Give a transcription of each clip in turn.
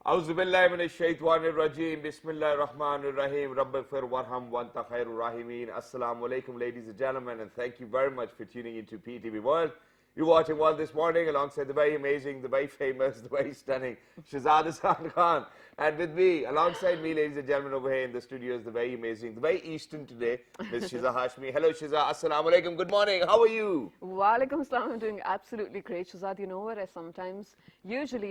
أعوذ بالله من الشيطان الرجيم بسم الله الرحمن الرحيم رب اغفر وارحم وأنت خير الراحمين. Assalamu alaikum, ladies and gentlemen, and thank you very much for tuning into PTV World. You're watching World This Morning alongside the very amazing, the very famous, the very stunning Shahzad Hasan Khan. And with me, alongside me, ladies and gentlemen, over here in the studio is the very amazing, the very Eastern today, Ms. Shiza Hashmi. Hello, Shiza. Assalamu alaikum. Good morning. How are you? Walaikum assalam. I'm doing absolutely great. Shahzad, you know what?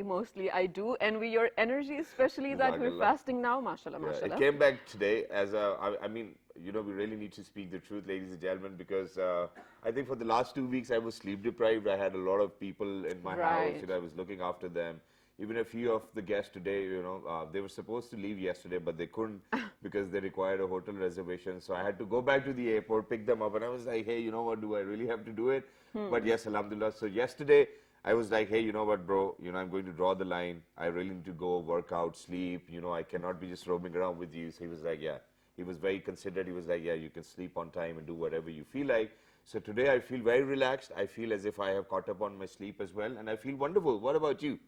Mostly, I do envy your energy, especially that we're Jazakallah. fasting now. MashaAllah, Yeah, mashallah. it came back today as a, I mean, you know, we really need to speak the truth, ladies and gentlemen, because I think for the last 2 weeks I was sleep deprived. I had a lot of people in my house, you know, I was looking after them. Even a few of the guests today, you know, they were supposed to leave yesterday, but they couldn't because they required a hotel reservation. So I had to go back to the airport, pick them up, and I was like, hey, you know what, do I really have to do it? But yes, alhamdulillah. So yesterday, I was like, hey, you know what, bro, you know, I'm going to draw the line. I really need to go work out, sleep, you know, I cannot be just roaming around with you. So he was like, yeah. He was very considerate. He was like, yeah, you can sleep on time and do whatever you feel like. So today I feel very relaxed. I feel as if I have caught up on my sleep as well, and I feel wonderful. What about you?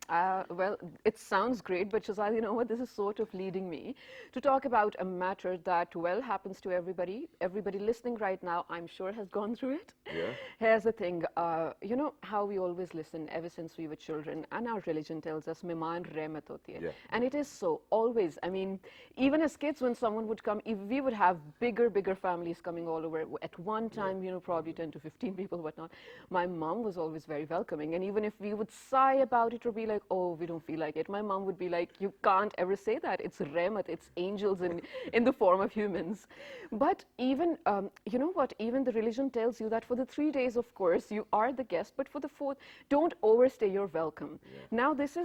Well, it sounds great, but Shahzad, you know what? This is sort of leading me to talk about a matter that, well, happens to everybody. Everybody listening right now, I'm sure, has gone through it. Yeah. Here's the thing. You know how we always listen ever since we were children, and our religion tells us, Mehman Rehmat hoti hai. Yeah. And it is so, always. I mean, even as kids, when someone would come, if we would have bigger families coming all over at one time, you know, probably 10 to 15 people, whatnot. My mom was always very welcoming, and even if we would sigh about it or be like, oh, we don't feel like it, my mom would be like, you can't ever say that. It's Rehmat, it's angels in the form of humans. But even, you know what, even the religion tells you that for the 3 days, of course, you are the guest, but for the fourth, don't overstay your welcome. Now, this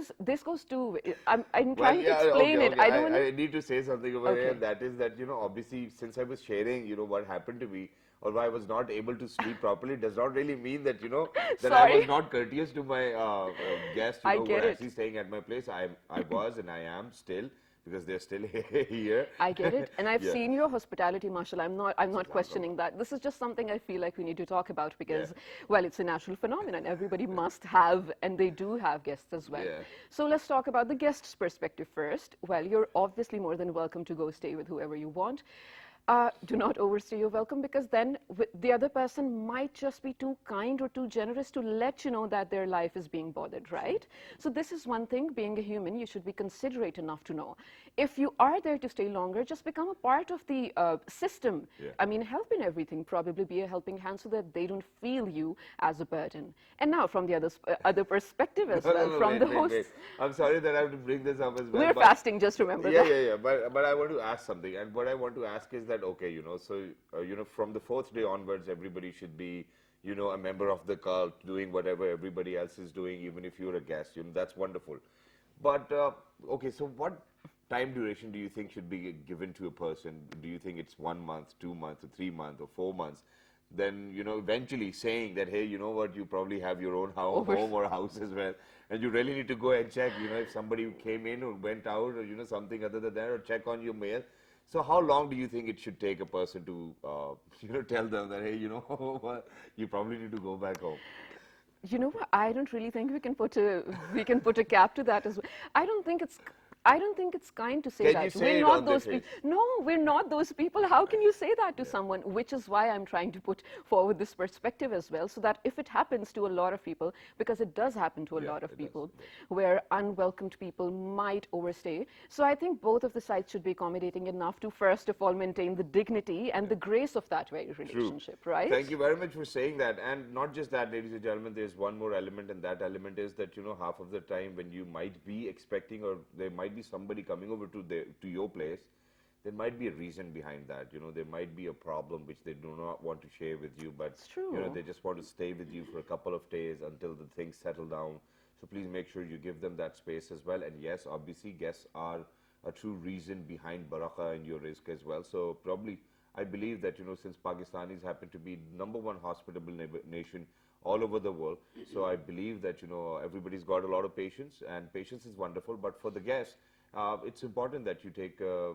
goes to, I'm trying to explain it. Okay. I don't I need to say something over here. Okay. That is that, you know, obviously, since I was sharing, you know, what happened to me, or why I was not able to sleep properly, does not really mean that, you know, that I was Sorry. not courteous to my guests, you I know, who get were it. actually staying at my place. I was and I am still, because they're still here. I get it, and I've Yeah. seen your hospitality, mashallah. I'm not questioning that. This is just something I feel like we need to talk about because, well, it's a natural phenomenon. Everybody must have, and they do have guests as well. Yeah. So let's talk about the guest's perspective first. Well, you're obviously more than welcome to go stay with whoever you want. Do not overstay your welcome, because then the other person might just be too kind or too generous to let you know that their life is being bothered, right? So this is one thing. Being a human, you should be considerate enough to know. If you are there to stay longer, just become a part of the system. I mean, help in everything, probably be a helping hand so that they don't feel you as a burden. And now from the other perspective as well, from the hosts. Wait. I'm sorry that I have to bring this up as well. We're but- fasting, just remember that. Yeah. But I want to ask something, and what I want to ask is that, okay, you know, so you know, from the fourth day onwards, everybody should be, you know, a member of the cult, doing whatever everybody else is doing, even if you're a guest. You know, that's wonderful. But okay, so what time duration do you think should be given to a person? Do you think it's 1 month, 2 months, or 3 months, or 4 months? Then, you know, eventually saying that, hey, you know what, you probably have your own home or house as well, and you really need to go and check, you know, if somebody came in or went out, or, you know, something other than that, or check on your mail. So how long do you think it should take a person to, you know, tell them that, hey, you know, you probably need to go back home? You know what? I don't really think we can put a cap to that as well. I don't think it's kind to say Can that. you say We're it not on their those people. face? No, we're not those people. How can you say that to someone? Which is why I'm trying to put forward this perspective as well, so that if it happens to a lot of people, because it does happen to a lot of people, where unwelcomed people might overstay. So I think both of the sides should be accommodating enough to, first of all, maintain the dignity and the grace of that very relationship, right? Thank you very much for saying that. And not just that, ladies and gentlemen, there's one more element, and that element is that, you know, half of the time when you might be expecting, or there might be somebody coming over to your place, there might be a reason behind that. You know, there might be a problem which they do not want to share with you, but It's true. you know, they just want to stay with you for a couple of days until the things settle down. So please make sure you give them that space as well. And yes, obviously guests are a true reason behind barakah and your risk as well. So probably, I believe that, you know, since Pakistanis happen to be #1 hospitable nation all over the world, so I believe that, you know, everybody's got a lot of patience, and patience is wonderful. But for the guests, it's important that you take a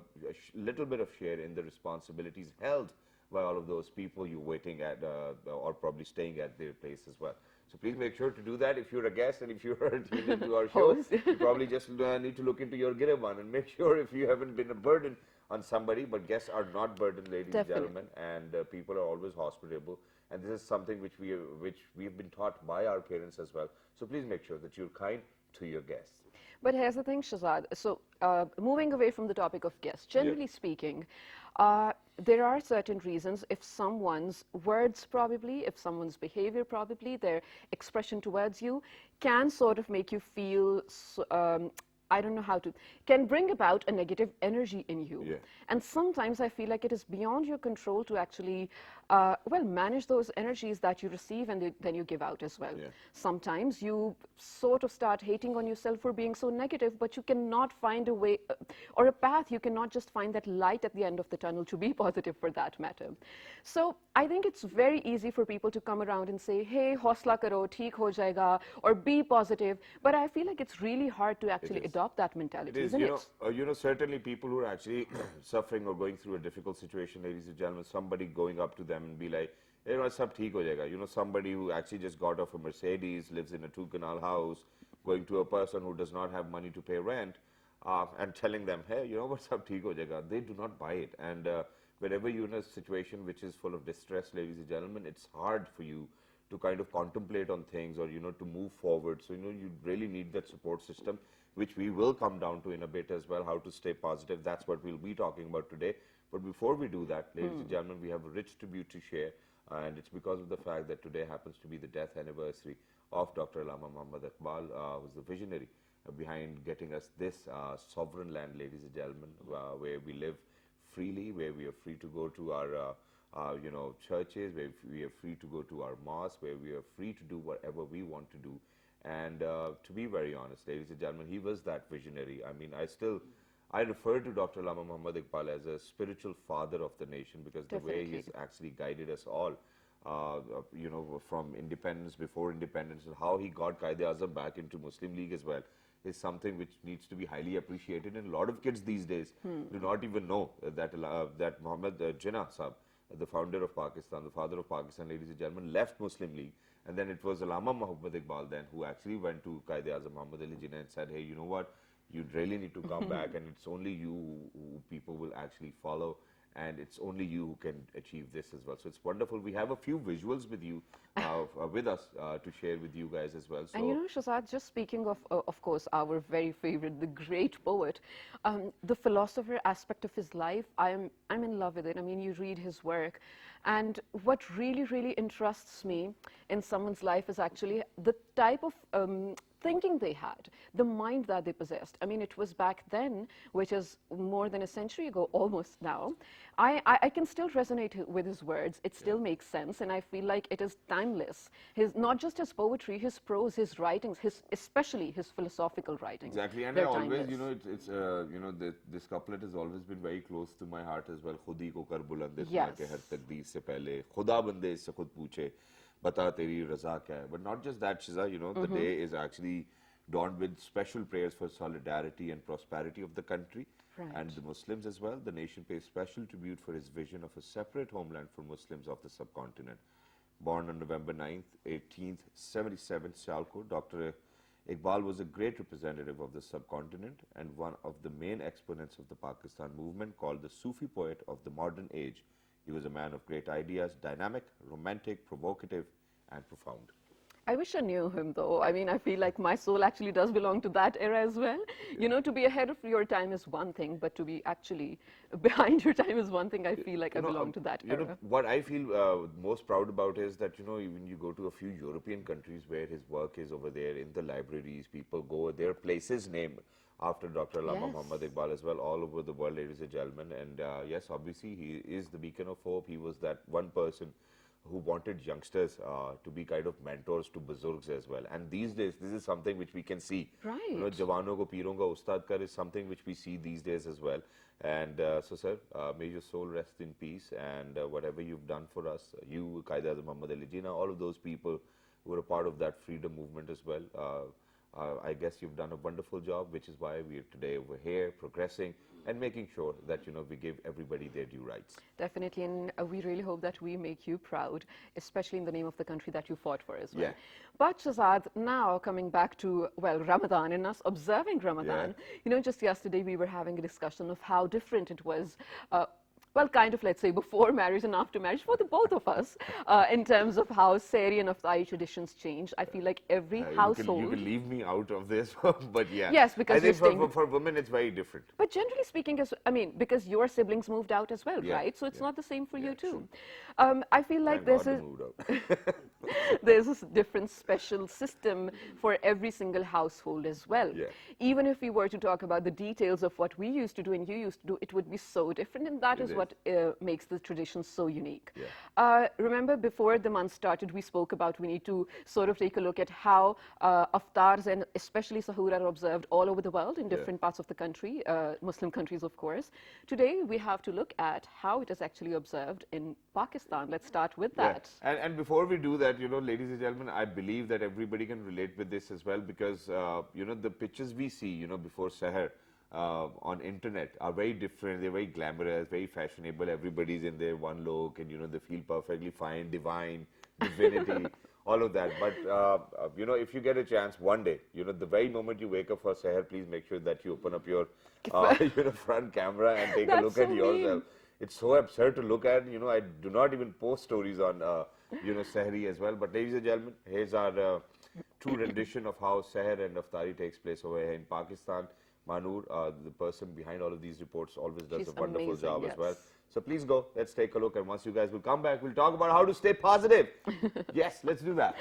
little bit of share in the responsibilities held by all of those people you're waiting at or probably staying at their place as well. So please make sure to do that if you're a guest and if you're tuned into our show. You probably just need to look into your Giraiban and make sure if you haven't been a burden on somebody, but guests are not burdened, ladies and gentlemen, and people are always hospitable. And this is something which we've been taught by our parents as well. So please make sure that you're kind to your guests. But here's the thing, Shahzad. So moving away from the topic of guests, generally speaking, there are certain reasons if someone's words probably, if someone's behavior probably, their expression towards you can sort of make you feel, I don't know how to, can bring about a negative energy in you. Yeah. And sometimes I feel like it is beyond your control to actually, well, manage those energies that you receive and then you give out as well. Yeah. Sometimes you sort of start hating on yourself for being so negative, but you cannot find a way or a path. You cannot just find that light at the end of the tunnel to be positive for that matter. So I think it's very easy for people to come around and say, hey, hausla karo, theek ho jayega, or be positive. But I feel like it's really hard to actually adopt that mentality, isn't it? You know, certainly people who are actually suffering or going through a difficult situation, ladies and gentlemen, somebody going up to them and be like, hey, sab theek ho jayega. You know, somebody who actually just got off a Mercedes, lives in a 2-canal house, going to a person who does not have money to pay rent, and telling them, hey, you know what, sab theek ho jayega. They do not buy it. And whenever you're in a situation which is full of distress, ladies and gentlemen, it's hard for you to kind of contemplate on things or, you know, to move forward. So, you know, you really need that support system, which we will come down to in a bit as well, how to stay positive. That's what we'll be talking about today. But before we do that, ladies and gentlemen, we have a rich tribute to share. And it's because of the fact that today happens to be the death anniversary of Dr. Allama Muhammad Iqbal, who's the visionary behind getting us this sovereign land, ladies and gentlemen, where we live freely, where we are free to go to our you know, churches, where we are free to go to our mosques, where we are free to do whatever we want to do. And to be very honest, ladies and gentlemen, he was that visionary. I mean, I refer to Dr. Allama Muhammad Iqbal as a spiritual father of the nation because the way he's actually guided us all, you know, from independence, before independence, and how he got Quaid-e-Azam back into Muslim League as well, is something which needs to be highly appreciated. And a lot of kids these days do not even know that that Muhammad Jinnah Sahab, the founder of Pakistan, the father of Pakistan, ladies and gentlemen, left Muslim League. And then it was Allama Muhammad Iqbal then who actually went to Quaid-e-Azam Muhammad Ali Jinnah and said, hey, you know what, you really need to come back, and it's only you who people will actually follow, and it's only you who can achieve this as well. So it's wonderful. We have a few visuals with you, with us to share with you guys as well. So, and you know, Shahzad, just speaking of course, our very favorite, the great poet, the philosopher aspect of his life, I'm in love with it. I mean, you read his work, and what really, really interests me in someone's life is actually the type of thinking they had, the mind that they possessed. I mean, it was back then, which is more than a century ago, almost now. I can still resonate with his words. It still makes sense, and I feel like it is timeless. Not just his poetry, his prose, his writings, especially his philosophical writings. Exactly, and I always, you know, it's you know, this couplet has always been very close to my heart as well. Khud hi ko kar buland isna ke har takdeer se pehle, khuda bande isse khud puche, bata teri raza kya hai. But not just that, Shiza, you know, the day is actually dawned with special prayers for solidarity and prosperity of the country and the Muslims as well. The nation pays special tribute for his vision of a separate homeland for Muslims of the subcontinent. Born on November 9th, 1877, Sialkot, Dr. Iqbal was a great representative of the subcontinent and one of the main exponents of the Pakistan movement, called the Sufi poet of the modern age. He was a man of great ideas, dynamic, romantic, provocative, and profound. I wish I knew him, though. I mean, I feel like my soul actually does belong to that era as well. Yeah. You know, to be ahead of your time is one thing, but to be actually behind your time is one thing. I feel like I belong to that era. You know, what I feel most proud about is that, you know, even you go to a few European countries where his work is over there in the libraries, people go, there are places named after Dr. Allama Muhammad Iqbal as well, all over the world, ladies and gentlemen. And yes, obviously, he is the beacon of hope. He was that one person who wanted youngsters to be kind of mentors to Buzurgs as well. And these days, this is something which we can see. Right. You know, Jawano ko Piron ka Ustad kar is something which we see these days as well. And so, sir, may your soul rest in peace. And whatever you've done for us, you, Quaid-e-Azam Muhammad Ali Jinnah, all of those people who were a part of that freedom movement as well. I guess you've done a wonderful job, which is why we are today over here progressing and making sure that, we give everybody their due rights. Definitely, and we really hope that we make you proud, especially in the name of the country that you fought for as well. Yeah. But Shahzad, now coming back to, well, Ramadan and us observing Ramadan, just yesterday we were having a discussion of how different it was, well, kind of, let's say, before marriage and after marriage for the both of us, in terms of how Sehri and Iftari traditions change. I feel like every household... You can leave me out of this, but yeah. Yes, because I think for women it's very different. But generally speaking, because your siblings moved out as well, right? So it's not the same for you too. I feel like there's a different special system for every single household as well. Yeah. Even if we were to talk about the details of what we used to do and you used to do, it would be so different, and that is what makes the tradition so unique. Yeah. Remember, before the month started, we spoke about we need to sort of take a look at how iftars and especially sahur are observed all over the world in different parts of the country, Muslim countries, of course. Today, we have to look at how it is actually observed in Pakistan. Let's start with that. And before we do that, ladies and gentlemen, I believe that everybody can relate with this as well, because, the pictures we see, before Sahar, on internet are very different. They're very glamorous, very fashionable. Everybody's in their one look, and they feel perfectly fine, divine, divinity, all of that. But if you get a chance one day, the very moment you wake up for Sahar, please make sure that you open up your front camera and take a look at yourself. It's so absurd to look at. I do not even post stories on Sahri as well. But ladies and gentlemen, here's our true rendition of how Sahar and Iftari takes place over here in Pakistan. Manur, the person behind all of these reports, always does a wonderful job as well. So please go, let's take a look, and once you guys will come back, we'll talk about how to stay positive. Yes, let's do that.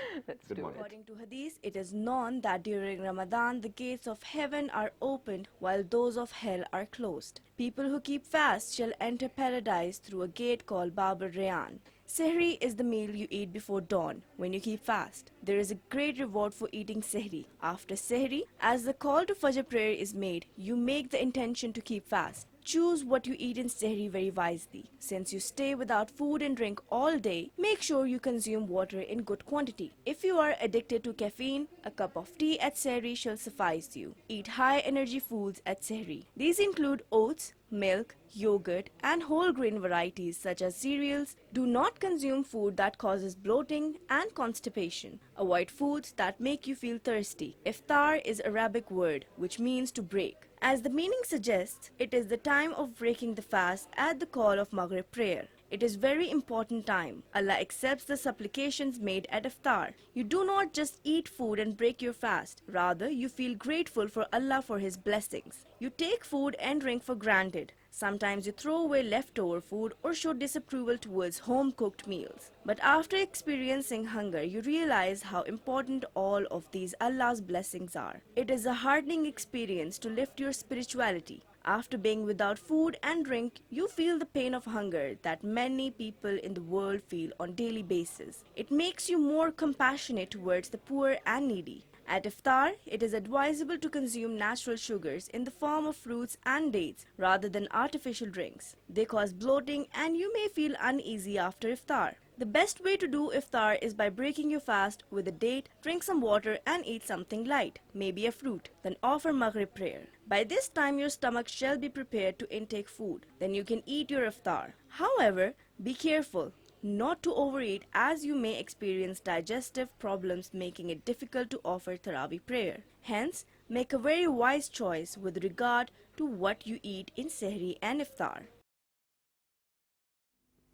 Good morning. According to Hadith, it is known that during Ramadan, the gates of heaven are opened while those of hell are closed. People who keep fast shall enter paradise through a gate called Bab al-Rayyan. Sehri is the meal you eat before dawn when you keep fast. There is a great reward for eating Sehri. After Sehri, as the call to Fajr prayer is made, you make the intention to keep fast. Choose what you eat in Sehri very wisely. Since you stay without food and drink all day, make sure you consume water in good quantity. If you are addicted to caffeine, a cup of tea at Sehri shall suffice you. Eat high energy foods at Sehri. These include oats, milk, yogurt, and whole grain varieties such as cereals. Do not consume food that causes bloating and constipation. Avoid foods that make you feel thirsty. Iftar is an Arabic word which means to break. As the meaning suggests, it is the time of breaking the fast at the call of Maghrib prayer. It is very important time. Allah accepts the supplications made at Iftar. You do not just eat food and break your fast. Rather, you feel grateful for Allah for His blessings. You take food and drink for granted. Sometimes you throw away leftover food or show disapproval towards home-cooked meals. But after experiencing hunger, you realize how important all of these Allah's blessings are. It is a heartening experience to lift your spirituality. After being without food and drink, you feel the pain of hunger that many people in the world feel on a daily basis. It makes you more compassionate towards the poor and needy. At Iftar, it is advisable to consume natural sugars in the form of fruits and dates rather than artificial drinks. They cause bloating and you may feel uneasy after Iftar. The best way to do Iftar is by breaking your fast with a date, drink some water and eat something light, maybe a fruit, then offer Maghrib prayer. By this time your stomach shall be prepared to intake food. Then you can eat your Iftar. However, be careful not to overeat as you may experience digestive problems, making it difficult to offer Taraweeh prayer. Hence, make a very wise choice with regard to what you eat in Sehri and Iftar.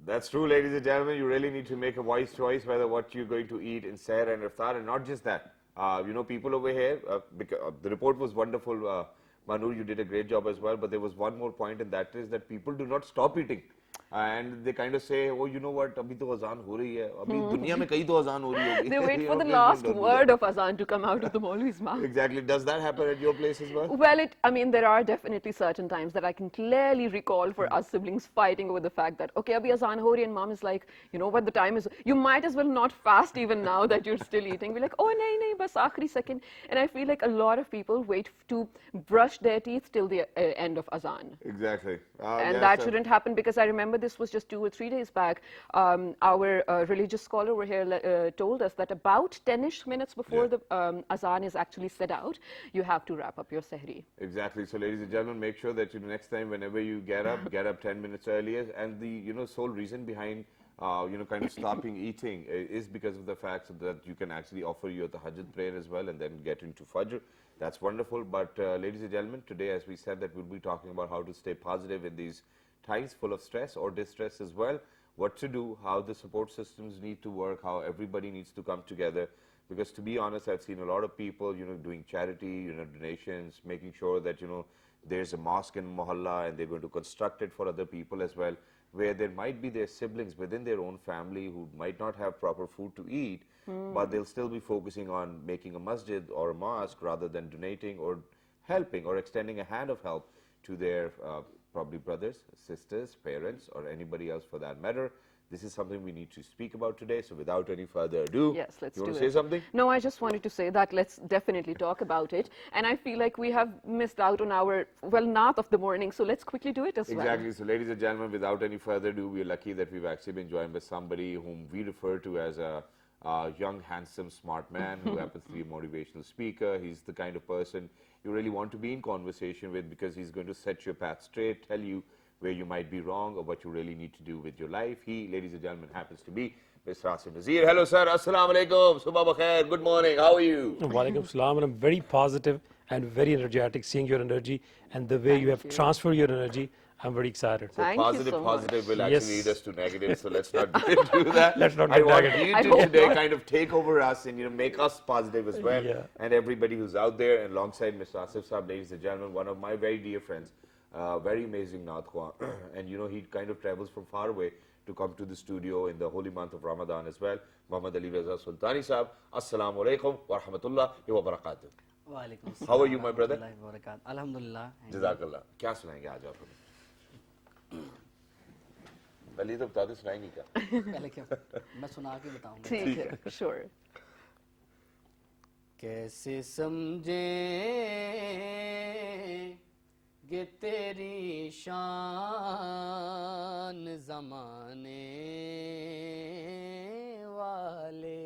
That's true, ladies and gentlemen. You really need to make a wise choice whether what you're going to eat in Sahar and Iftar, and not just that. People over here, the report was wonderful. Manur, you did a great job as well, but there was one more point, and that is that people do not stop eating. And they kind of say, oh, you know what, abhi to azan ho rahi hai. Abhi duniya mein kahi to azan ho rahi hogi. They wait for the last word of azan to come out of the Maulvi's mouth. Exactly. Does that happen at your place as well? Well, there are definitely certain times that I can clearly recall for us siblings fighting over the fact that, okay, abhi azan ho rahi, and mom is like, you know what, the time is, you might as well not fast even now that you're still eating. We're like, oh, nahi, bas aakhri second. And I feel like a lot of people wait to brush their teeth till the end of azan. Exactly. And that shouldn't happen, because I remember this was just 2 or 3 days back, our religious scholar over here told us that about 10ish minutes before the azan is actually said out, you have to wrap up your sehri. Exactly. So, ladies and gentlemen, make sure that next time, whenever you get up 10 minutes earlier. And the sole reason behind kind of stopping eating is because of the fact that you can actually offer your tahajjud prayer as well and then get into Fajr. That's wonderful. But ladies and gentlemen, today, as we said, that we'll be talking about how to stay positive in these times full of stress or distress as well, what to do, how the support systems need to work, how everybody needs to come together. Because to be honest, I've seen a lot of people, doing charity, donations, making sure that, there's a mosque in Mohalla and they're going to construct it for other people as well, where there might be their siblings within their own family who might not have proper food to eat, but they'll still be focusing on making a masjid or a mosque rather than donating or helping or extending a hand of help to their probably brothers, sisters, parents, or anybody else for that matter. This is something we need to speak about today. So without any further ado, yes, let's you want do to it. say something? No, I just wanted to say that let's definitely talk about it. And I feel like we have missed out on our, well, naat of the morning. So let's quickly do it as well. Exactly. So ladies and gentlemen, without any further ado, we're lucky that we've actually been joined by somebody whom we refer to as a young, handsome, smart man who happens to be a motivational speaker. He's the kind of person you really want to be in conversation with because he's going to set your path straight, tell you where you might be wrong or what you really need to do with your life. He, ladies and gentlemen, happens to be Mr. Asim Nazir. Hello, sir. Assalamu alaikum. Subha bakhair. Good morning. How are you? Walaikum salam. And I'm very positive and very energetic seeing your energy and the way you have transferred your energy. I'm very excited. So Thank you positive, so positive will Yes. actually lead us to negative. So let's not get into that. Let's not I get want negative. you I to hope today not. kind of take over us and make us positive as well. Yeah. And everybody who's out there and alongside Mr. Asif Saab, ladies and gentlemen, one of my very dear friends, very amazing Naat Khan. And he kind of travels from far away to come to the studio in the holy month of Ramadan as well. Muhammad Ali Reza Sultani Saab, Assalamu alaikum wa rahmatullahi wa barakatuh. How are you, my brother? Alhamdulillah. Jazakallah. کیا سنائیں گے آج آپ ہمیں؟ پہلے تو بتا دیں سنائیں گے کیا؟ پہلے کیا میں سنا کے بتاؤں گا. ٹھیک ہے, sure. کیسے سمجھیں گے تیری شان زمانے والے,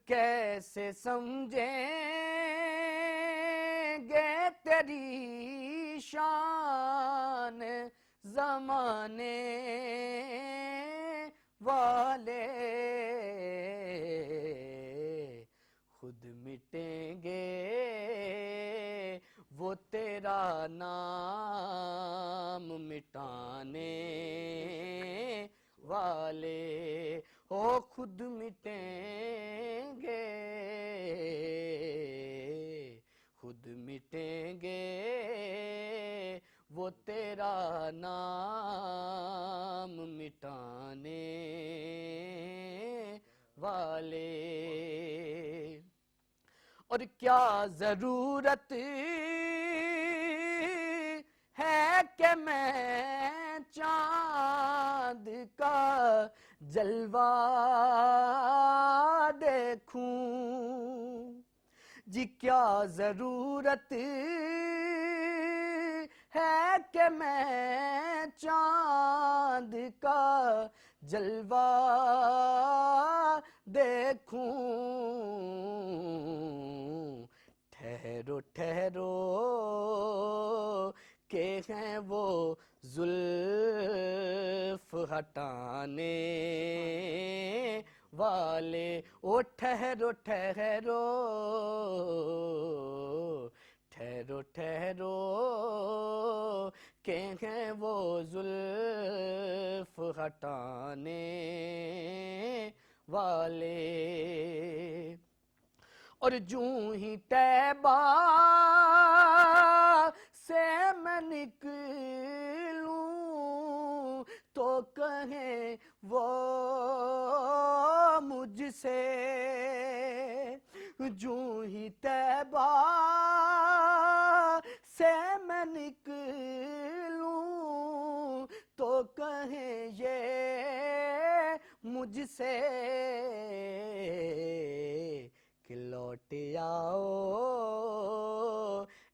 کیسے سمجھیں گے تیری شان زمانے والے, خود مٹیں گے وہ تیرا نام مٹانے والے, او خود مٹیں گے, خود مٹیں گے وہ تیرا نام مٹانے والے. اور کیا ضرورت ہے کہ میں چاند کا جلوہ دیکھوں, جی کیا ضرورت ہے کہ میں چاند کا جلوہ دیکھوں, ٹھہرو ٹھہرو کہ ہیں وہ زلف ہٹانے والے, او ٹھہرو ٹھہرو, ٹھہرو ٹھہرو کہ ہیں وہ زلف ہٹانے والے. اور جوں ہی طیبہ سے میں نکلوں تو کہیں وہ مجھ سے, جوں ہی طیبہ سے میں نکلوں تو کہیں یہ مجھ سے کہ لوٹ آؤ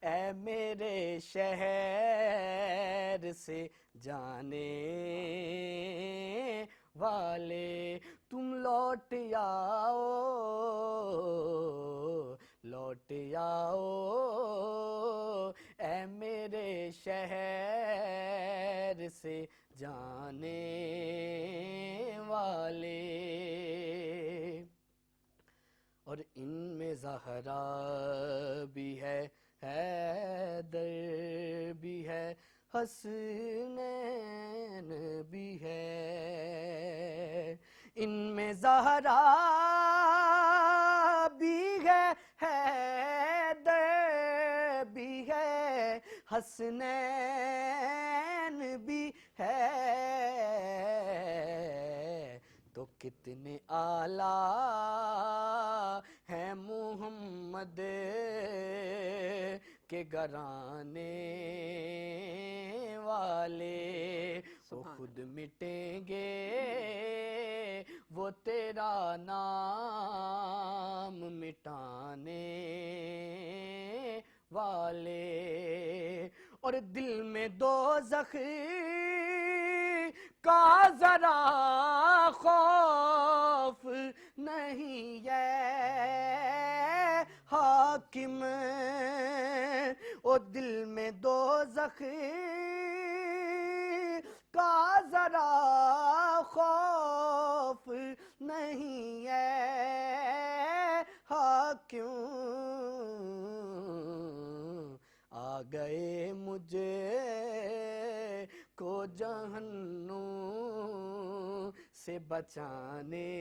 اے میرے شہر سے جانے والے تم لوٹ آؤ لوٹ آؤ اے میرے شہر سے جانے والے اور ان میں زہرا بھی ہے حیدر بھی ہے حسنین بھی ہے ان میں زہرا بھی ہے حیدر بھی ہے حسنین بھی ہے تو کتنے اعلیٰ ہیں محمد کے گھرانے والے وہ خود مٹیں گے وہ تیرا نام مٹانے والے اور دل میں دوزخ کا ذرا خوف نہیں ہے حاکم او دل میں دوزخ کا ذرا خوف نہیں ہے حاکم آ گئے مجھے کو جہنم سے بچانے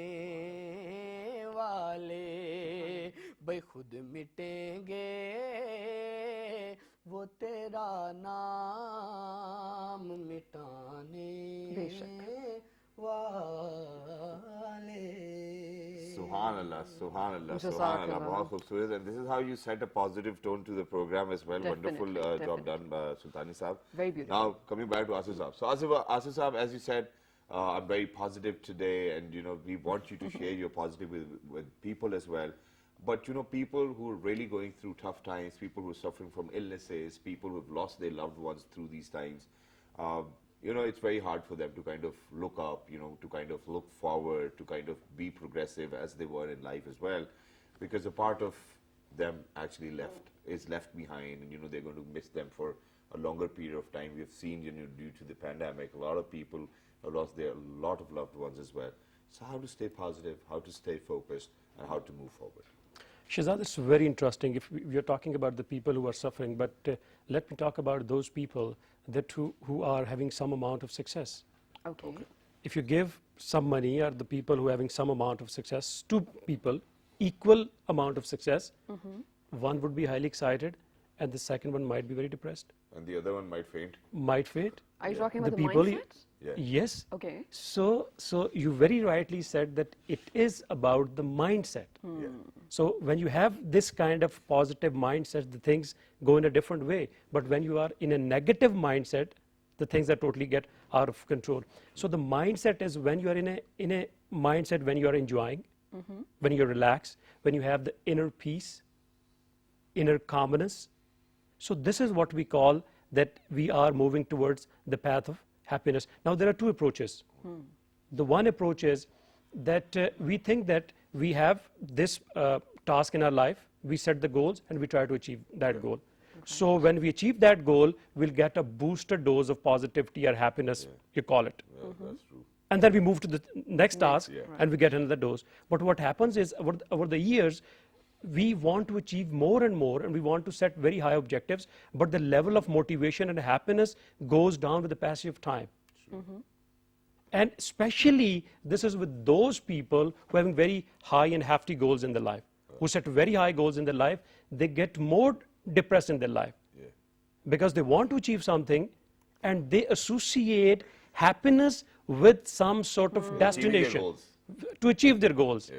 والے بھئی خود مٹیں گے وہ تیرا نام مٹانے والے Subhan Allah, Subhan Allah, Subhan Allah. Bahut khoobsurat. And this is how you set a positive tone to the program as well. Wonderful job done by Sultani Saab. Very beautiful. Now, coming back to Asif Saab. So, Asif Saab, as you said, I'm very positive today, and we want you to share your positive with people as well. But people who are really going through tough times, people who are suffering from illnesses, people who have lost their loved ones through these times, it's very hard for them to kind of look up, to kind of look forward, to kind of be progressive as they were in life as well, because a part of them actually is left behind, and they're going to miss them for a longer period of time. We've seen, due to the pandemic, a lot of people have lost a lot of loved ones as well. So how to stay positive, how to stay focused, and how to move forward? Shehzad, it's very interesting. If we are talking about the people who are suffering, but let me talk about those people who are having some amount of success. Okay. If you give some money, or the people who are having some amount of success, two people, equal amount of success, one would be highly excited, and the second one might be very depressed. And the other one might faint. Might faint. Are you talking about the people, mindset? Yeah. Yes. Okay. So you very rightly said that it is about the mindset. Yeah. So when you have this kind of positive mindset, the things go in a different way. But when you are in a negative mindset, the things that totally get out of control. So the mindset is when you are in a mindset when you are enjoying, when you're relaxed, when you have the inner peace, inner calmness. So this is what we call that we are moving towards the path of happiness. Now there are two approaches. The one approach is that we think that we have this task in our life, we set the goals and we try to achieve that goal. So when we achieve that goal, we'll get a booster dose of positivity or happiness, you call it. Yeah, that's true. And then we move to the next task and we get another dose. But what happens is over the years, we want to achieve more and more, and we want to set very high objectives, but the level of motivation and happiness goes down with the passage of time. And especially this is with those people who are having very high and hefty goals in their life, who set very high goals in their life. They get more depressed in their life because they want to achieve something and they associate happiness with some sort of destination to achieve their goals.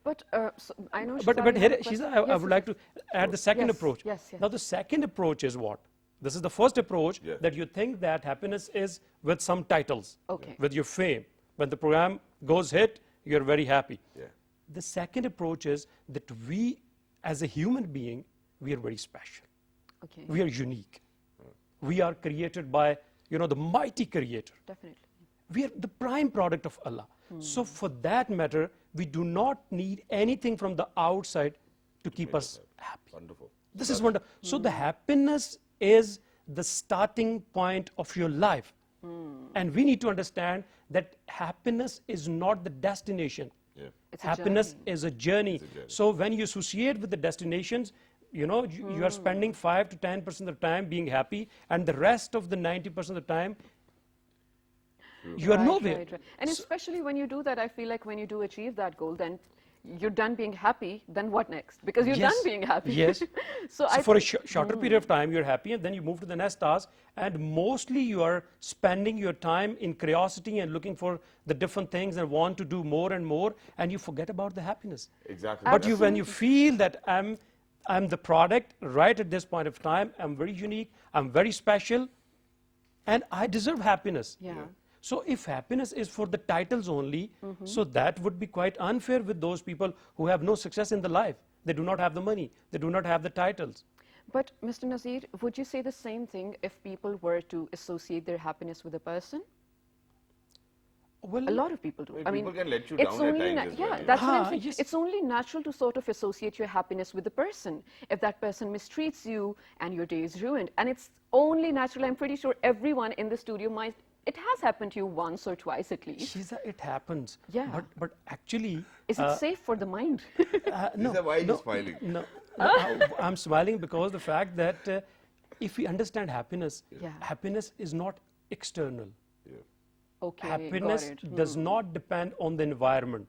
But so I know. But here, Shiza, I would like to add the second approach. Yes. Now the second approach is what? This is the first approach that you think that happiness is with some titles, with your fame. When the program goes hit, you're very happy. The second approach is that we, as a human being, we are very special. We are unique. We are created by the mighty creator. Definitely. We are the prime product of Allah. So for that matter, we do not need anything from the outside to keep us happy. Wonderful. This is wonderful. So the happiness is the starting point of your life. And we need to understand that happiness is not the destination. Yeah. It's a Happiness journey. is a journey. journey. So when you associate with the destinations, you are spending 5 to 10% of the time being happy, and the rest of the 90% of the time, you are Right, nowhere. right, right. And especially when you do that, I feel like when you do achieve that goal, then you're done being happy, then what next? Because you're Yes. done being happy. Yes. So I for a think- shorter period of time, you're happy, and then you move to the next task, and mostly you are spending your time in curiosity and looking for the different things and want to do more and more, and you forget about the happiness. Exactly. But when you feel that I'm the product right at this point of time, I'm very unique, I'm very special, and I deserve happiness. Yeah. So if happiness is for the titles only, so that would be quite unfair with those people who have no success in the life. They do not have the money, they do not have the titles. But Mr. Nazir, would you say the same thing if people were to associate their happiness with a person? Well, A lot of people do. Well, I mean, people can let you it's down at only times as yeah, well, yeah. that's what I'm Ah, saying. yes. It's only natural to sort of associate your happiness with the person. If that person mistreats you and your day is ruined, and it's only natural. I'm pretty sure everyone in the studio might. It has happened to you once or twice at least. Shiza, it happens. Yeah. But actually, Is it safe for the mind? no. Lisa, why are you no, smiling? No, I'm smiling because the fact that if we understand happiness, Yeah. happiness is not external. Okay, Happiness got it. does not depend on the environment.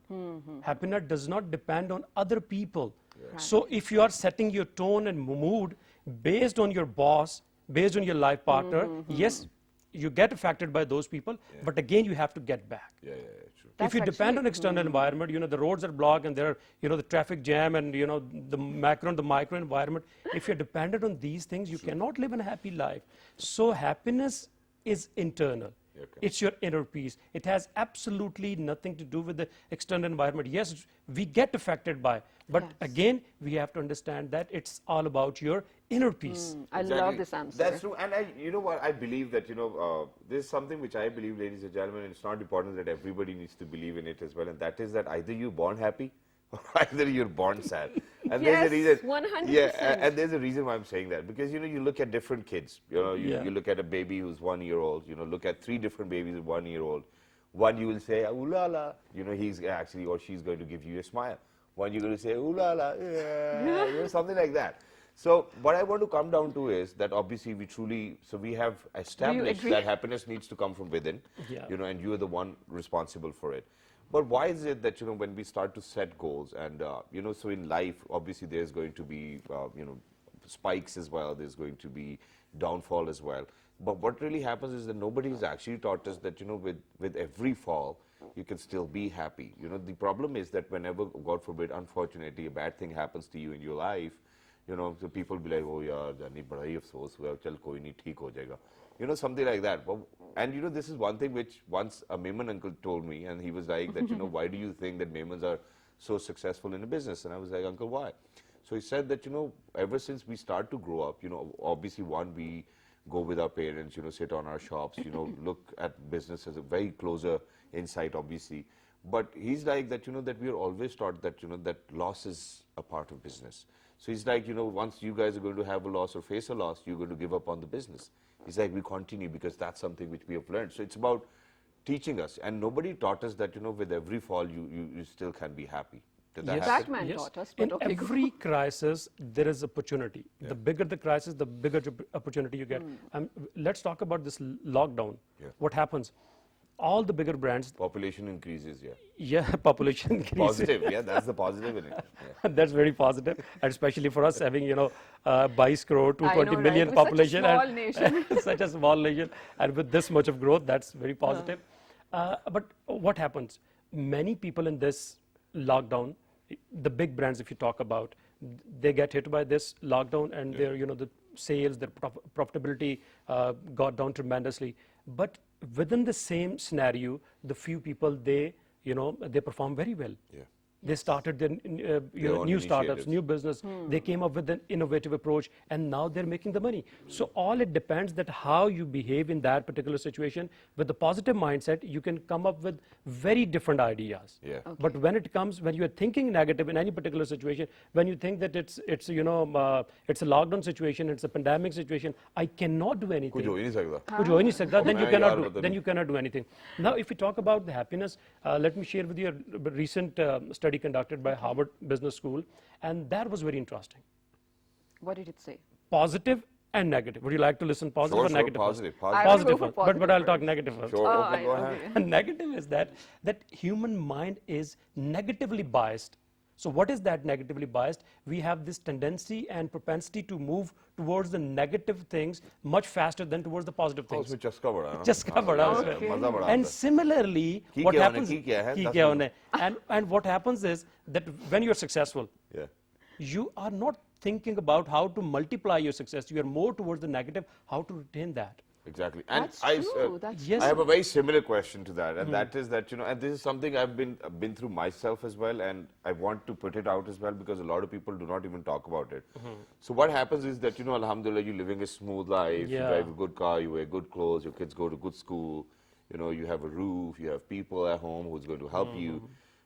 Happiness does not depend on other people. So if you are setting your tone and mood based on your boss, based on your life partner, yes, you get affected by those people, but again, you have to get back. Yeah, true. That's If you depend actually- on external environment, the roads are blocked and there are, the traffic jam and, the macro and the micro environment. If you're dependent on these things, you cannot live a happy life. So happiness is internal. Okay. It's your inner peace. It has absolutely nothing to do with the external environment. Yes, we get affected by, but Yes. again, we have to understand that it's all about your inner peace. I love this answer. That's true. And you know what? I believe that, there's something which I believe, ladies and gentlemen, and it's not important that everybody needs to believe in it as well. And that is that either you're born happy or either you're born sad. And Yes, there's a reason. 100%. Yeah, and there's a reason why I'm saying that. Because, you look at different kids. Yeah. You look at a baby who's 1 year old. Look at 3 different babies at 1 year old. One you will say, ooh la la. He's actually, or she's going to give you a smile. One you're going to say, ooh la la, yeah, something like that. So what I want to come down to is that obviously we have established agree? that happiness needs to come from within, Yeah. and you are the one responsible for it. But why is it that, when we start to set goals and, so in life, obviously there's going to be, spikes as well, there's going to be downfall as well. But what really happens is that nobody has actually taught us that, with every fall, you can still be happy. The problem is that whenever, God forbid, unfortunately, a bad thing happens to you in your life, the people be like, oh yaar, Jani, bada hi afsos hua, chal koi nahi, theek ho jayega. Something like that. And this is one thing which once a Maiman uncle told me, and he was like that, why do you think that Maimans are so successful in a business? And I was like, uncle, why? So he said that, ever since we start to grow up, obviously we go with our parents, sit on our shops, look at business as a very closer insight, obviously. But he's like that, that we are always taught that, that loss is a part of business. So he's like, once you guys are going to have a loss or face a loss, you're going to give up on the business. He's like, we continue because that's something which we have learned. So it's about teaching us. And nobody taught us that, with every fall, you still can be happy. Did that Yes. happen? That man Yes. taught us, but In okay, go every crisis, there is opportunity. The bigger the crisis, the bigger opportunity you get. Let's talk about this lockdown. Yeah. What happens? All the bigger brands, Population increases, yeah. yeah, population increases. Positive, yeah, that's the positive in it. Yeah. That's very positive, and especially for us having 22 crore, 220 know, million right? We're such a population, small and nation. such a small nation, and with this much of growth, that's very positive. But what happens? Many people in this lockdown, the big brands, if you talk about, they get hit by this lockdown, and their the sales, their profitability got down tremendously. But within the same scenario, the few people they perform very well. Yeah. They started their own new startups, initiatives. new business. They came up with an innovative approach, and now they're making the money. So all it depends that how you behave in that particular situation. With the positive mindset, you can come up with very different ideas. Yeah. Okay. But when it comes, when you are thinking negative in any particular situation, when you think that it's it's a lockdown situation, it's a pandemic situation, I cannot do anything. कुछ हो ही नहीं सकता. कुछ हो ही नहीं सकता, then you मैं cannot यार do, मतलब then you cannot do anything. Now, if we talk about the happiness, let me share with you a recent study conducted by Harvard Business School, and that was very interesting. What did it say? Positive and negative. Would you like to listen positive Sure, or sure, negative? positive, First? positive. I will Positive go first, for but I'll positive talk first. negative first. Sure, Oh, okay, go ahead. okay. And negative is that human mind is negatively biased. So what is that negatively biased? We have this tendency and propensity to move towards the negative things much faster than towards the positive हाँ, things. उसमें चस्का बड़ा है ना. चस्का बड़ा हाँ, उसमें. मजा बड़ा And आता है. similarly, की what क्या happens? होने, की क्या है, की दस क्या मिनट. होने. And what happens is that when you're successful, Yeah. you are not thinking about how to multiply your success. You are more towards the negative, how to retain that. Exactly. And That's I, true. That's yes. I have a very similar question to that, and that is that, and this is something I've been through myself as well, and I want to put it out as well because a lot of people do not even talk about it. So what happens is that, alhamdulillah, you're living a smooth life, you Yeah. drive a good car, you wear good clothes, your kids go to good school, you have a roof, you have people at home who's going to help you.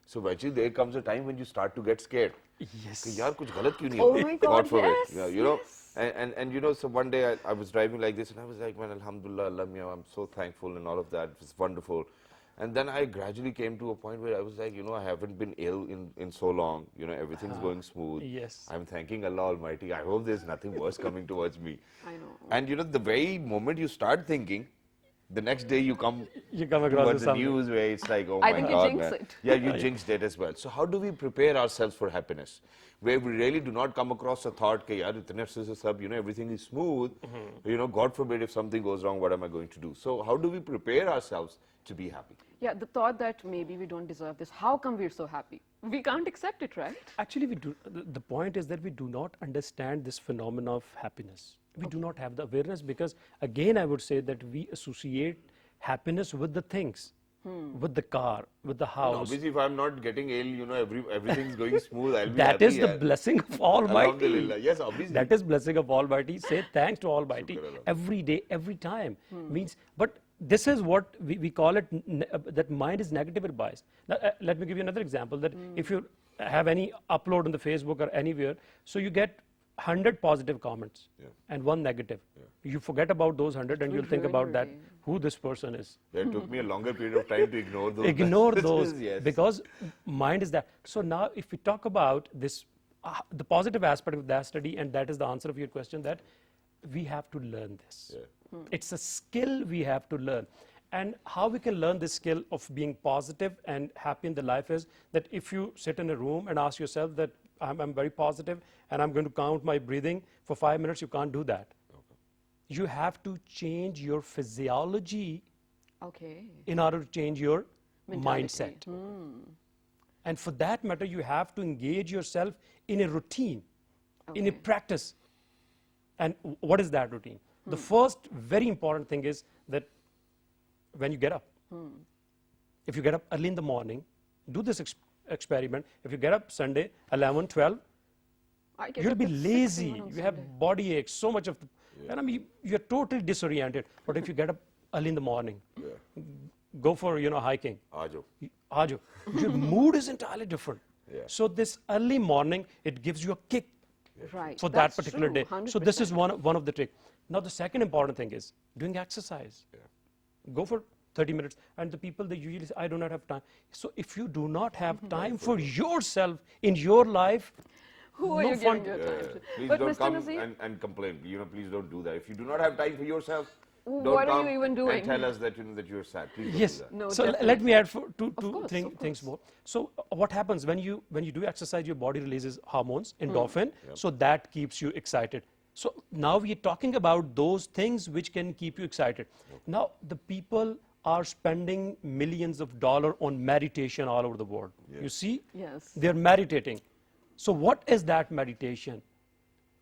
So eventually there comes a time when you start to get scared. Yes. कि यार कुछ गलत क्यों नहीं Oh हो my रहा? God, forbid. yes, Yeah, you know, yes. and so one day I was driving like this and I was like, man, alhamdulillah, Allah, I'm so thankful and all of that. It's wonderful. And then I gradually came to a point where I was like, I haven't been ill in so long. Everything's going smooth. Yes. I'm thanking Allah Almighty. I hope there's nothing worse coming towards me. I know. And the very moment you start thinking, the next day you come across towards with the something. news where it's like, oh I my think you God, jinxed man. it. Yeah, you jinxed it as well. So how do we prepare ourselves for happiness? Where we really do not come across a thought, that, yaar, itne arse se sab, everything is smooth. God forbid if something goes wrong, what am I going to do? So how do we prepare ourselves to be happy? Yeah, the thought that maybe we don't deserve this. How come we're so happy? We can't accept it, right? Actually, we do. The point is that we do not understand this phenomenon of happiness. We do not have the awareness because, again, I would say that we associate happiness with the things, with the car, with the And house. obviously, if I'm not getting ill, everything's going smooth, I'll be That happy. is the blessing of Almighty. Alhamdulillah. Yes, obviously. That is blessing of Almighty. Say thanks to Almighty Shukr Allah. every day, every time. Means, but this is what we call it, that mind is negatively biased. Now, let me give you another example, that if you have any upload on the Facebook or anywhere, so you get 100 positive comments and 1 negative. You forget about those 100 and you'll think about that, who this person is. It took me a longer period of time to ignore those. Ignore messages, those yes. because mind is that. So now if we talk about this, the positive aspect of that study, and that is the answer of your question, that we have to learn this. It's a skill we have to learn. And how we can learn this skill of being positive and happy in the life is that if you sit in a room and ask yourself that I'm very positive and I'm going to count my breathing for 5 minutes, you can't do that. You have to change your physiology Okay. in order to change your Mentality. mindset. And for that matter, you have to engage yourself in a routine, in a Okay. practice. And what is that routine? The first very important thing is that when you get up, if you get up early in the morning, do this experiment. If you get up Sunday, 11, 12, I get you'll up be at 6 lazy, even on you have Sunday. body aches, so much of, and I mean, you're totally disoriented. But if you get up early in the morning, go for, hiking, Aajo. Aajo, your mood is entirely different. Yeah. So this early morning, it gives you a kick Right. for that That's particular true, day. So this is 100%. one of the tricks. Now the second important thing is doing exercise. Go for 30 minutes. And the people, they usually say, I do not have time. So if you do not have time for yourself in your life, Who are no you fun. giving your time to? Please But don't Mr. come Nazir, and complain. Please don't do that. If you do not have time for yourself, don't What are come you even and doing? tell us that that you're sad. Please don't Yes. do that. No, So let definitely. me add two course, of things course. more. So what happens when you do exercise, your body releases hormones, endorphin, so that keeps you excited. So now we are talking about those things which can keep you excited. Now the people are spending millions of dollars on meditation all over the world. You see? Yes. They're meditating. So what is that meditation?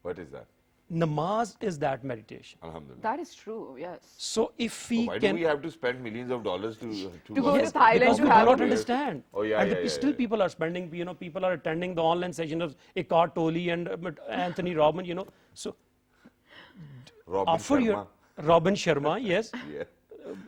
What is that? Namaz is that meditation. Alhamdulillah. That is true, yes. So if we Why do can... we have to spend millions of dollars to go to Yes, Thailand because to we do have not it. understand. Oh, yeah, and yeah, yeah, still yeah. people are spending, people are attending the online session of Eckhart Tolle and Anthony Robbins, so Robin offer Sharma. your... Robin Sharma, yes. Yeah.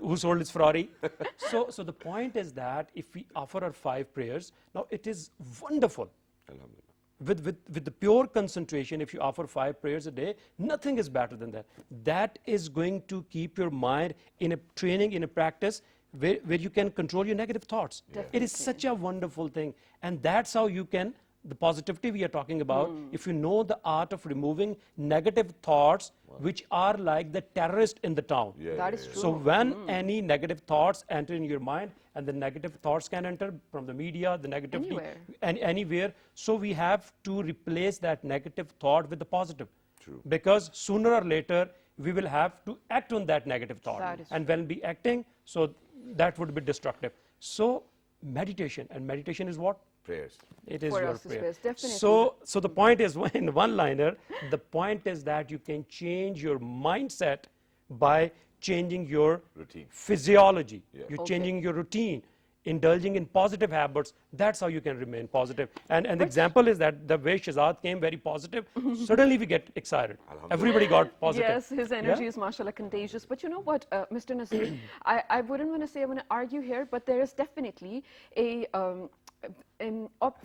Who sold his Ferrari. So the point is that if we offer our 5 prayers, now it is wonderful. Alhamdulillah. With the pure concentration, if you offer 5 prayers a day, nothing is better than that. That is going to keep your mind in a training, in a practice where you can control your negative thoughts. It is such a wonderful thing. And that's how you can, the positivity we are talking about, if you know the art of removing negative thoughts, which are like the terrorist in the town. Yeah, That yeah, is yeah. true. So when any negative thoughts enter in your mind, and the negative thoughts can enter from the media, the negativity, Anywhere. anywhere. So we have to replace that negative thought with the positive. True. Because sooner or later, we will have to act on that negative thought. That is And when we acting, so that would be destructive. So meditation, and meditation is what? Prayers. It is For your us, prayer. prayers, definitely. So the point is, in one liner, the point is that you can change your mindset by changing your Routine. physiology. Yeah. You're Okay. changing your routine, indulging in positive habits. That's how you can remain positive. And the example is that the way Shahzad came very positive, suddenly we get excited. Everybody got positive. Yes, his energy Yeah? is mashallah contagious. But you know what, Mr. Nasir, I wouldn't want to say I want to argue here, but there is definitely a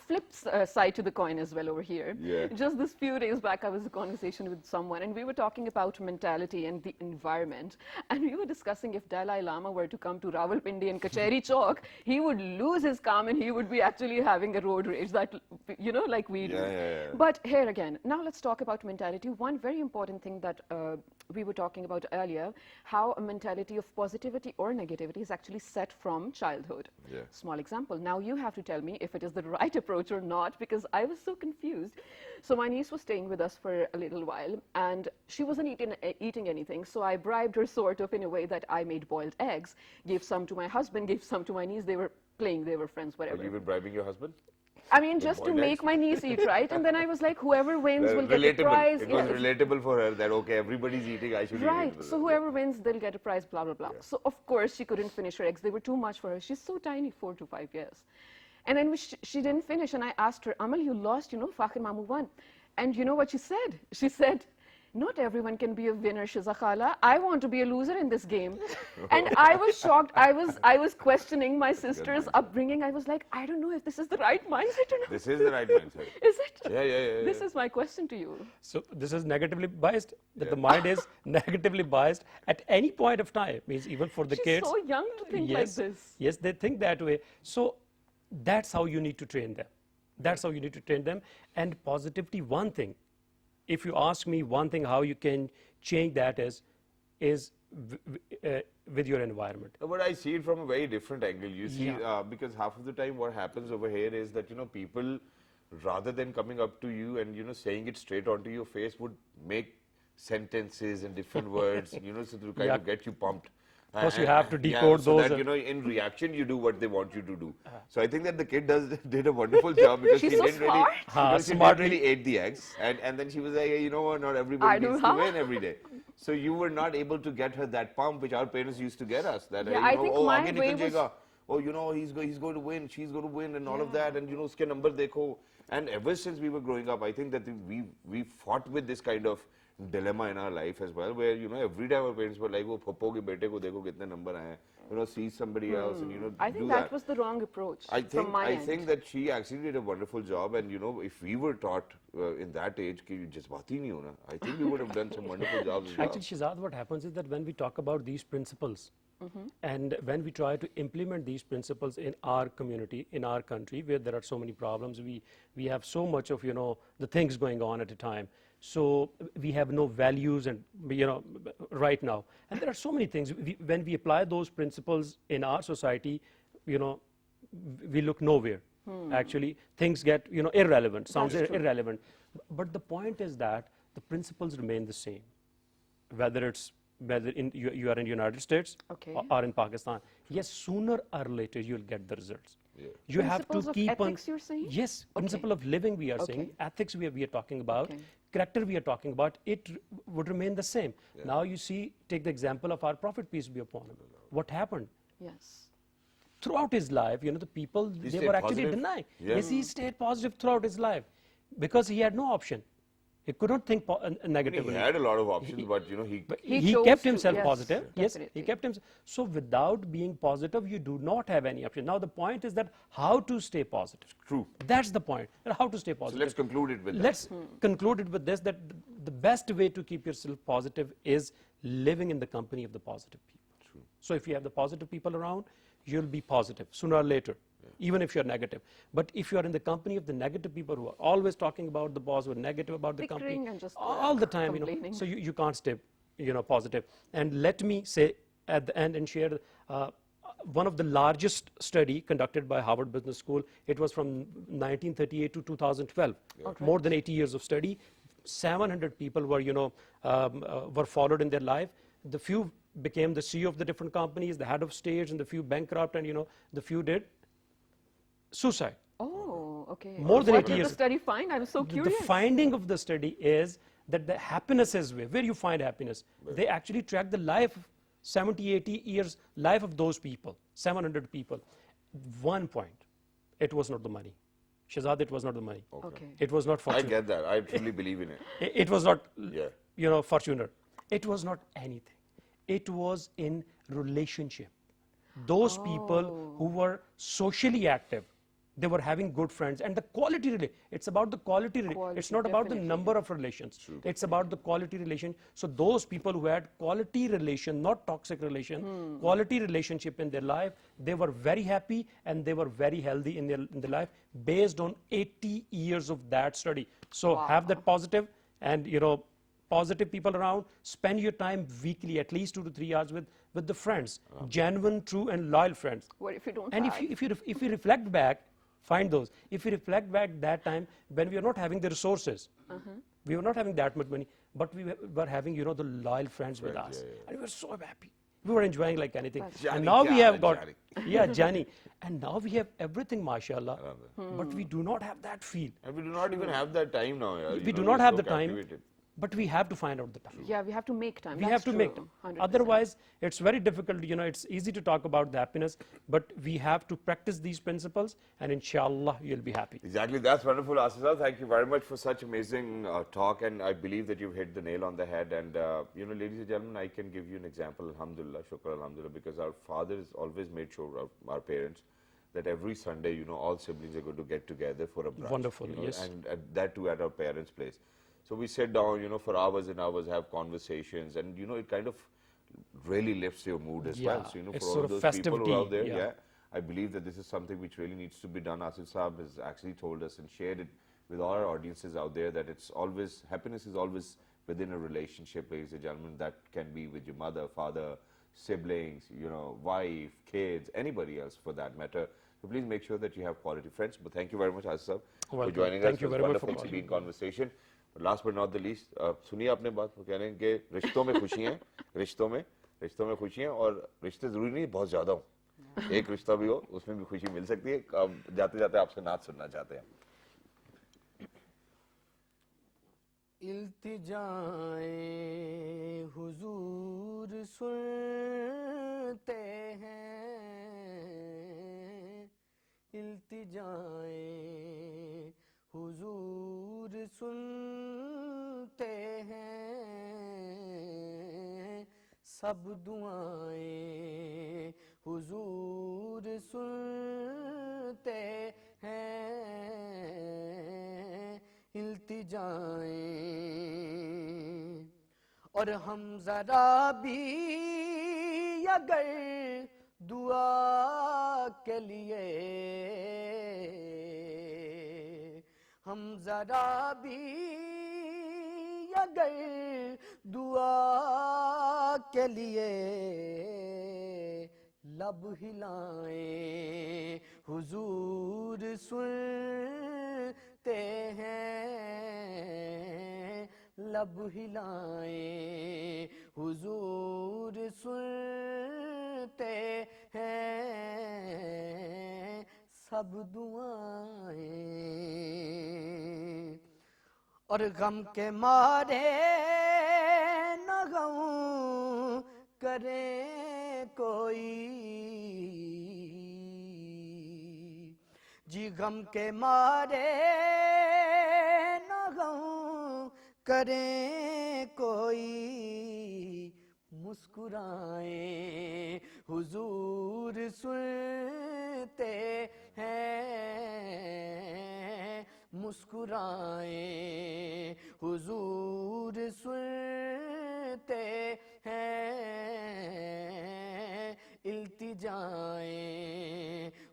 flip side to the coin as well over here. Yeah. Just this few days back, I was in a conversation with someone, and we were talking about mentality and the environment. And we were discussing if Dalai Lama were to come to Rawalpindi and Kacheri Chowk, he would lose his calm and he would be actually having a road rage that, like we do. Yeah, yeah, yeah. But here again, now let's talk about mentality. One very important thing that we were talking about earlier, how a mentality of positivity or negativity is actually set from childhood. Yeah. Small example. Now you have to tell me if it is the right approach or not, because I was so confused. So my niece was staying with us for a little while, and she wasn't eating anything. So I bribed her sort of in a way that I made boiled eggs, gave some to my husband, gave some to my niece. They were playing, they were friends, whatever. Are you even bribing your husband? I mean, just to boiled make eggs? my niece eat, right? And then I was like, whoever wins will get a Relatable. prize. It was Yes. relatable for her that, okay, everybody's eating, I should eat Right. it. So whoever wins, they'll get a prize, blah, blah, blah. So of course, she couldn't finish her eggs. They were too much for her. She's so tiny, 4 to 5 years. And then she didn't finish. And I asked her, Amal, you lost, Fakhir Mamu won. And you know what she said? She said, not everyone can be a winner, Shiza Khala. I want to be a loser in this game. And I was shocked. I was questioning my sister's upbringing. I was like, I don't know if this is the right mindset or not. This is the right mindset. Is it? Yeah. This is my question to you. So this is negatively biased, that the mind is negatively biased at any point of time, means even for the She's kids. so young to think like this. Yes, they think that way. So that's how you need to train them. That's how you need to train them. And positivity, one thing, if you ask me one thing how you can change that is with your environment. No, but I see it from a very different angle. You see, Yeah. because half of the time what happens over here is that, people, rather than coming up to you and, saying it straight onto your face, would make sentences and different words, so to kind Yeah. of get you pumped. Of course, you have to Yeah, decode so those that, in reaction, you do what they want you to do. So I think that the kid did a wonderful job because She's she so didn't really, smart. because she Smart. didn't really ate the eggs. And then she was like, hey, you know what, not I everybody do, needs to huh? win every day. So you were not able to get her that pump which our parents used to get us. That, Yeah, I think my aage way nikal was- jayega. Oh, he's going to win, she's going to win, and all of that, and uske number dekho. And ever since we were growing up, I think that we fought with this kind of dilemma in our life as well, where every day our parents were like, "Oh, Phappo ke bete ko dekho kitne number aaye." See somebody else, and I think do that was the wrong approach from my end. I think that she actually did a wonderful job, and if we were taught in that age कि जज्बाती नहीं होना, I think we would have done some wonderful jobs as well. Actually, Shahzad, what happens is that when we talk about these principles, and when we try to implement these principles in our community, in our country, where there are so many problems, we have so much of the things going on at a time. So we have no values, and right now, and there are so many things. When we apply those principles in our society, we look nowhere. Actually, things get irrelevant. Sounds irrelevant. But the point is that the principles remain the same, whether you are in the United States Okay. or in Pakistan. Yes, sooner or later you'll get the results. You have to Principles of keep ethics, on. you're saying? Yes, principle of living we are saying. Okay. Ethics we are talking about. Okay. Character we are talking about. It would remain the same. Now you see, take the example of our Prophet, peace be upon him. What happened? Yes. Throughout his life, the people, He they stayed were actually positive. denying. Yeah. Yes, he stayed positive throughout his life because he had no option. He could not think He negatively. had a lot of options, but he. But He he chose kept to, himself yes, positive. Yes, he definitely. kept himself. So without being positive, you do not have any option. Now the point is that how to stay positive. True. That's the point. How to stay So positive. let's conclude it with that. Let's conclude it with this, that the best way to keep yourself positive is living in the company of the positive people. True. So if you have the positive people around, you'll be positive sooner or later, even if you're negative. But if you're in the company of the negative people who are always talking about the boss, who are negative about the company, Bickering and just, all the time, complaining. so you can't stay, positive. And let me say at the end and share one of the largest study conducted by Harvard Business School. It was from 1938 to 2012, more than 80 years of study. 700 people were, were followed in their life. The few became the CEO of the different companies, the head of states, and the few bankrupt, and the few did suicide. Oh, okay. More than What 80 did years. the study find? I'm so The curious. finding of the study is that the happiness is where you find happiness. They actually track the life, 70, 80 years life of those people, 700 people. 1 point, it was not the money. Shahzad, it was not the money. Okay. It was not I fortune. get that. I truly believe in it. It was not, Yeah. fortuner. It was not anything. It was in relationship. Those people who were socially active, they were having good friends, and the quality it's about the quality. It's Quality, not about the definitely. number of relations. It's about the quality relation. So those people who had quality relation, not toxic relation, quality relationship in their life, they were very happy and they were very healthy in their life based on 80 years of that study. So have that positive and positive people around. Spend your time weekly, at least 2 to 3 hours with the friends, genuine, true, and loyal friends. What if you don't And have? if you reflect back, find those. If you reflect back that time when we were not having the resources, we were not having that much money, but we were having the loyal friends with us, and we were so happy. We were enjoying like anything. Johnny And now we kya have hai, got Johnny? Johnny, and now we have everything, mashallah. But we do not have that feel. And we do not even have that time now. Yeah. We do not have the time. But we have to find out the time. Yeah, we have to make time. We That's have to true. make time. 100%. Otherwise, it's very difficult. It's easy to talk about the happiness, but we have to practice these principles, and inshallah, you'll be happy. Exactly, that's wonderful, Asif sir. Thank you very much for such amazing talk, and I believe that you've hit the nail on the head. And ladies and gentlemen, I can give you an example. Alhamdulillah, shukr, alhamdulillah, because our fathers always made sure, our parents, that every Sunday, all siblings are going to get together for a brunch. Wonderful, yes. And that too at our parents' place. So we sit down, for hours and hours, have conversations, and it kind of really lifts your mood as well. Yeah, So it's for all sort of those people who are out there, festivity, yeah. I believe that this is something which really needs to be done. Asif Saab has actually told us and shared it with all our audiences out there that happiness is always within a relationship, ladies and gentlemen. That can be with your mother, father, siblings, wife, kids, anybody else for that matter. So please make sure that you have quality friends. But thank you very much, Asif Saab, for Welcome. joining Thank us. you It was very much for wonderful to be calling. in conversation. But last but not the least, सुनिए आपने बात, वो कह रहे हैं कि रिश्तों में खुशी है, रिश्तों में खुशी है, और रिश्ते जरूरी नहीं बहुत ज्यादा हो, एक रिश्ता भी हो उसमें भी खुशी मिल सकती है. अब जाते जाते आपसे नाच सुनना चाहते हैं. इल्तिजाएं हुजूर सुनते हैं, इल्तिजाएं हुजूर सुनते हैं, सब दुआएं हुजूर सुनते हैं, इल्तिजाएं. और हम जरा भी अगर दुआ के लिए, हम जरा भी अगर दुआ के लिए लब हिलाएं हुजूर सुनते हैं, लब हिलाएं हुजूर सुनते हैं, सब سب دعائیں، اور غم کے مارے نہ غم کرے کوئی، جی غم کے مارے نہ غم کریں کوئی، مسکرائیں حضور سنتے ہیں، مسکرائیں حضور سنتے ہیں، التجائیں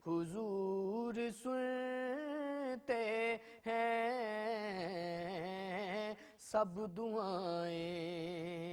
حضور سنتے ہیں، سب دعائیں